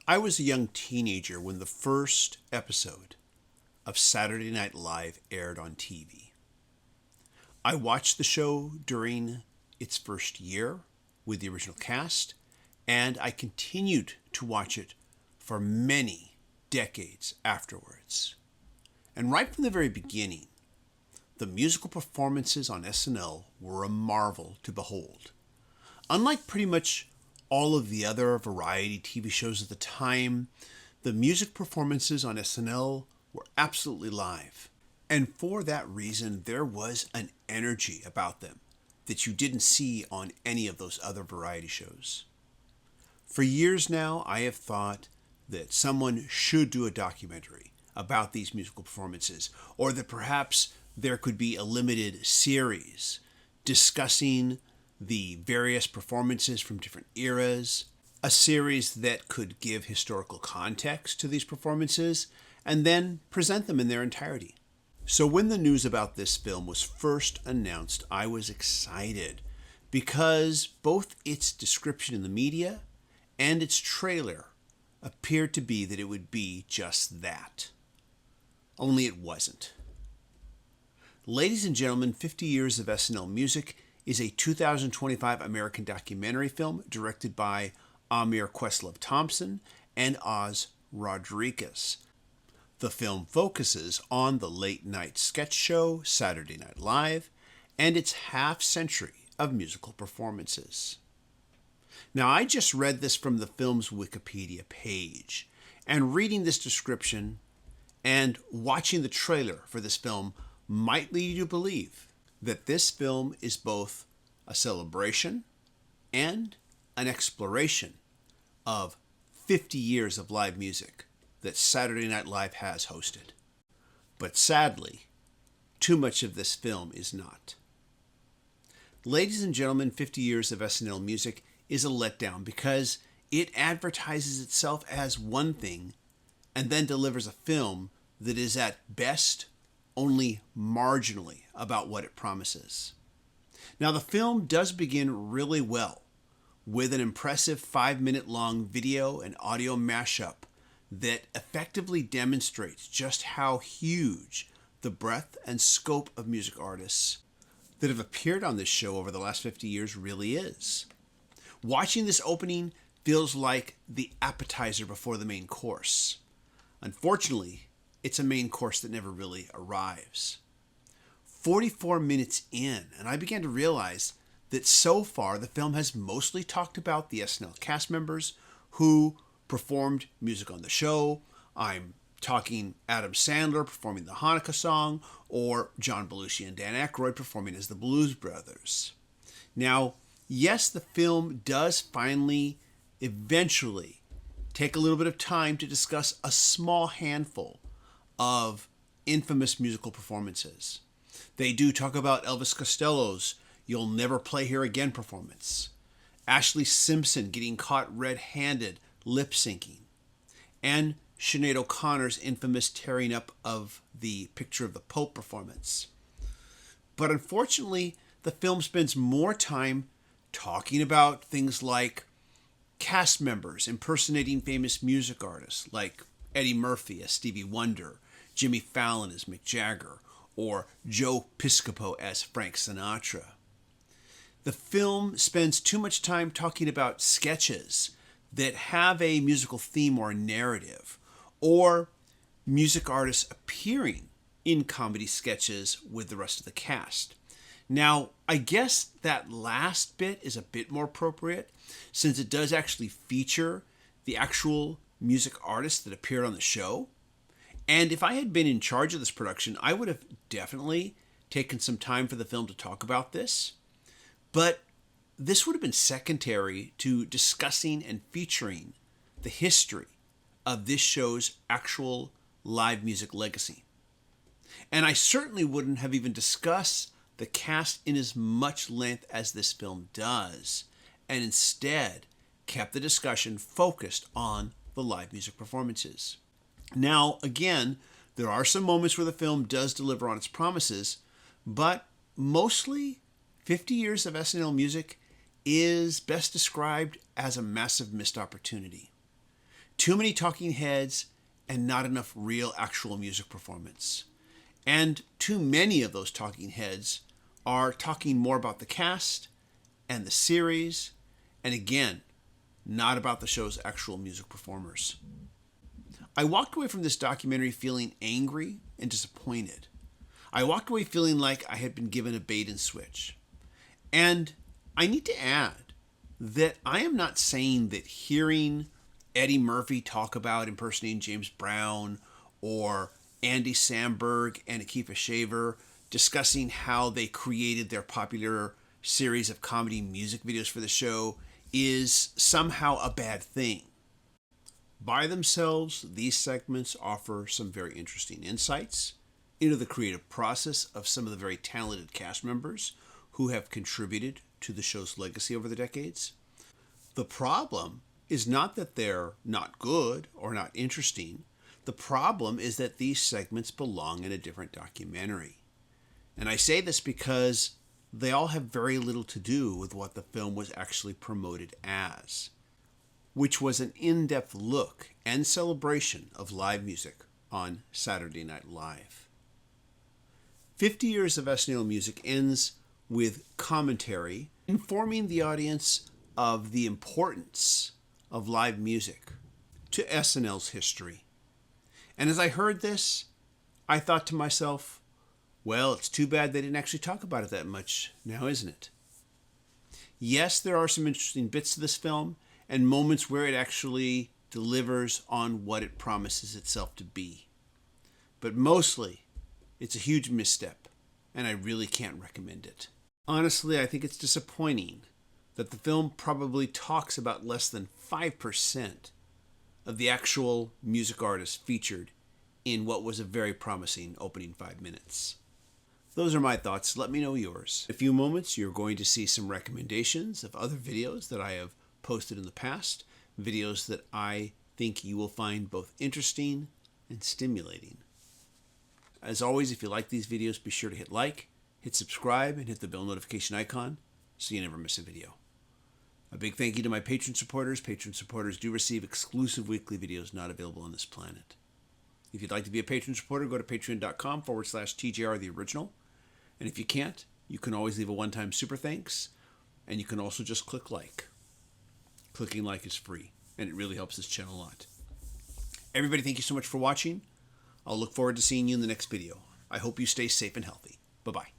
I was a young teenager when the first episode of Saturday Night Live aired on TV. I watched the show during its first year with the original cast, and I continued to watch it for many decades afterwards. And right from the very beginning, the musical performances on SNL were a marvel to behold. Unlike pretty much all of the other variety TV shows at the time, the music performances on SNL were absolutely live. And for that reason, there was an energy about them that you didn't see on any of those other variety shows. For years now, I have thought that someone should do a documentary about these musical performances, or that perhaps there could be a limited series discussing the various performances from different eras, a series that could give historical context to these performances, and then present them in their entirety. So when the news about this film was first announced, I was excited because both its description in the media and its trailer appeared to be that it would be just that. Only it wasn't. Ladies and gentlemen, 50 Years of SNL Music is a 2025 American documentary film directed by Amir Questlove-Thompson and Oz Rodriguez. The film focuses on the late-night sketch show Saturday Night Live and its half-century of musical performances. Now, I just read this from the film's Wikipedia page, and reading this description and watching the trailer for this film might lead you to believe that this film is both a celebration and an exploration of 50 years of live music that Saturday Night Live has hosted. But sadly, too much of this film is not. Ladies and gentlemen, 50 Years of SNL Music is a letdown because it advertises itself as one thing and then delivers a film that is at best only marginally about what it promises. Now, the film does begin really well with an impressive 5-minute long video and audio mashup that effectively demonstrates just how huge the breadth and scope of music artists that have appeared on this show over the last 50 years really is. Watching this opening feels like the appetizer before the main course. Unfortunately, it's a main course that never really arrives. 44 minutes in, and I began to realize that so far the film has mostly talked about the SNL cast members who performed music on the show. I'm talking Adam Sandler performing the Hanukkah song, or John Belushi and Dan Aykroyd performing as the Blues Brothers. Now, yes, the film does finally, eventually, take a little bit of time to discuss a small handful of infamous musical performances. They do talk about Elvis Costello's You'll Never Play Here Again performance, Ashlee Simpson getting caught red-handed lip-syncing, and Sinead O'Connor's infamous tearing up of the Picture of the Pope performance. But unfortunately, the film spends more time talking about things like cast members impersonating famous music artists like Eddie Murphy as Stevie Wonder, Jimmy Fallon as Mick Jagger, or Joe Piscopo as Frank Sinatra. The film spends too much time talking about sketches that have a musical theme or narrative, or music artists appearing in comedy sketches with the rest of the cast. Now, I guess that last bit is a bit more appropriate since it does actually feature the actual music artists that appeared on the show. And if I had been in charge of this production, I would have definitely taken some time for the film to talk about this. But this would have been secondary to discussing and featuring the history of this show's actual live music legacy. And I certainly wouldn't have even discussed the cast in as much length as this film does, and instead kept the discussion focused on the live music performances. Now, again, there are some moments where the film does deliver on its promises, but mostly 50 Years of SNL Music is best described as a massive missed opportunity. Too many talking heads and not enough real actual music performance. And too many of those talking heads are talking more about the cast and the series, and again, not about the show's actual music performers. I walked away from this documentary feeling angry and disappointed. I walked away feeling like I had been given a bait and switch. And I need to add that I am not saying that hearing Eddie Murphy talk about impersonating James Brown, or Andy Samberg and Akifa Shaver discussing how they created their popular series of comedy music videos for the show is somehow a bad thing. By themselves, these segments offer some very interesting insights into the creative process of some of the very talented cast members who have contributed to the show's legacy over the decades. The problem is not that they're not good or not interesting. The problem is that these segments belong in a different documentary. And I say this because they all have very little to do with what the film was actually promoted as, which was an in-depth look and celebration of live music on Saturday Night Live. 50 years of SNL music ends with commentary informing the audience of the importance of live music to SNL's history. And as I heard this, I thought to myself, well, it's too bad they didn't actually talk about it that much now, isn't it? Yes, there are some interesting bits to this film and moments where it actually delivers on what it promises itself to be. But mostly, it's a huge misstep, and I really can't recommend it. Honestly, I think it's disappointing that the film probably talks about less than 5% of the actual music artists featured in what was a very promising opening 5 minutes. Those are my thoughts. Let me know yours. In a few moments, you're going to see some recommendations of other videos that I have posted in the past, videos that I think you will find both interesting and stimulating. As always, if you like these videos, be sure to hit like, hit subscribe, and hit the bell notification icon so you never miss a video. A big thank you to my Patreon supporters. Patreon supporters do receive exclusive weekly videos not available on this planet. If you'd like to be a Patreon supporter, go to patreon.com/TJR the original. And if you can't, you can always leave a one-time super thanks, and you can also just click like. Clicking like is free, and it really helps this channel a lot. Everybody, thank you so much for watching. I'll look forward to seeing you in the next video. I hope you stay safe and healthy. Bye-bye.